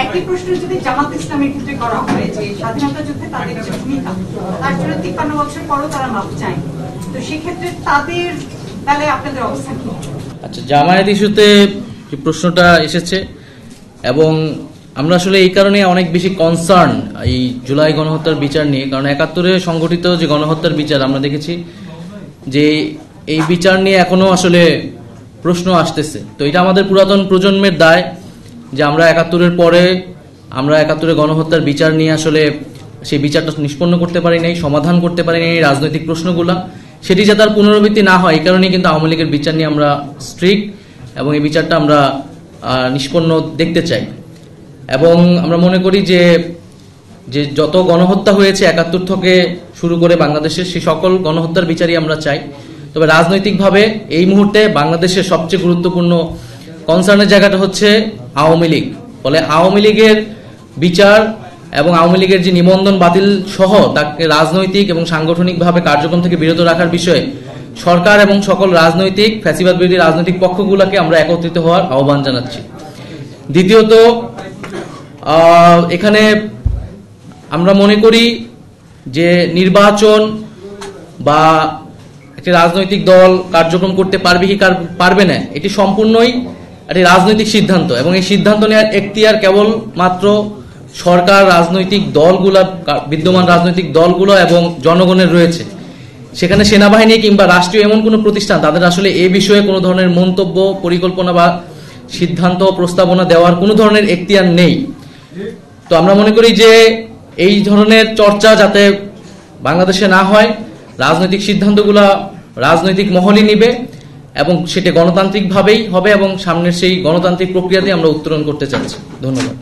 একই প্রশ্ন যদি জামাত ইসলামের ক্ষেত্রে করা হয় যে স্বাধীনতা যুদ্ধে তাদের যে ভূমিকা, তার জন্য 53 বছর পরও তারা মাপ চায়, তো সেক্ষেত্রে তাদের বেলায় আপনাদের অবস্থা কি? আচ্ছা, জামায়াত ইস্যুতে যে প্রশ্নটা এসেছে এবং আমরা আসলে এই কারণে অনেক বেশি কনসার্ন এই জুলাই গণহত্যার বিচার নিয়ে, কারণ 71-এ সংগঠিত যে গণহত্যার বিচার আমরা দেখেছি যে এই বিচার নিয়ে এখনো আসলে প্রশ্ন আসতেছে। তো এটা আমাদের পুরাতন প্রজন্মের দায় যে আমরা 71-এর পরে আমরা 71-এ গণহত্যার বিচার নিয়ে আসলে সেই বিচারটা নিষ্পন্ন করতে পারি নাই, সমাধান করতে পারি নাই রাজনৈতিক প্রশ্নগুলা, সেটি যাতে তার পুনরাবৃত্তি না হয় এই কারণেই কিন্তু আওয়ামী লীগের বিচার নিয়ে আমরা স্ট্রিক্ট এবং এই বিচারটা আমরা নিষ্পন্ন দেখতে চাই। এবং আমরা মনে করি যে যত গণহত্যা হয়েছে 71 থেকে শুরু করে বাংলাদেশের সেই সকল গণহত্যার বিচারই আমরা চাই। তবে রাজনৈতিকভাবে এই মুহূর্তে বাংলাদেশের সবচেয়ে গুরুত্বপূর্ণ কনসার্নের জায়গাটা হচ্ছে আওয়ামী লীগ। ফলে আওয়ামী লীগের বিচার এবং আওয়ামী লীগের যে নিবন্ধন বাতিল সহ তাকে রাজনৈতিক এবং সাংগঠনিকভাবে কার্যক্রম থেকে বিরত রাখার বিষয়ে সরকার এবং সকল রাজনৈতিক ফ্যাসিবাদ বিরোধী রাজনৈতিক পক্ষগুলোকে আমরা একত্রিত হওয়ার আহ্বান জানাচ্ছি। দ্বিতীয়ত, এখানে আমরা মনে করি যে নির্বাচন বা একটি রাজনৈতিক দল কার্যক্রম করতে পারবে কি পারবে না এটি সম্পূর্ণই একটি রাজনৈতিক সিদ্ধান্ত এবং এই সিদ্ধান্ত নেওয়ার এখতিয়ার কেবল মাত্র সরকার, রাজনৈতিক দলগুলো, বিদ্যমান রাজনৈতিক দলগুলো এবং জনগণের রয়েছে। সেখানে সেনাবাহিনী কিংবা রাষ্ট্রীয় এমন কোনো প্রতিষ্ঠান তাদের আসলে এই বিষয়ে কোনো ধরনের মন্তব্য, পরিকল্পনা বা সিদ্ধান্ত, প্রস্তাবনা দেওয়ার কোনো ধরনের এখতিয়ার নেই। তো আমরা মনে করি যে এই ধরনের চর্চা যাতে বাংলাদেশে না হয়, রাজনৈতিক সিদ্ধান্তগুলো রাজনৈতিক মহলই নিবে এবং সেটা গণতান্ত্রিকভাবেই হবে এবং সামনের সেই গণতান্ত্রিক প্রক্রিয়াতে আমরা উত্তরণ করতে চাচ্ছি। ধন্যবাদ।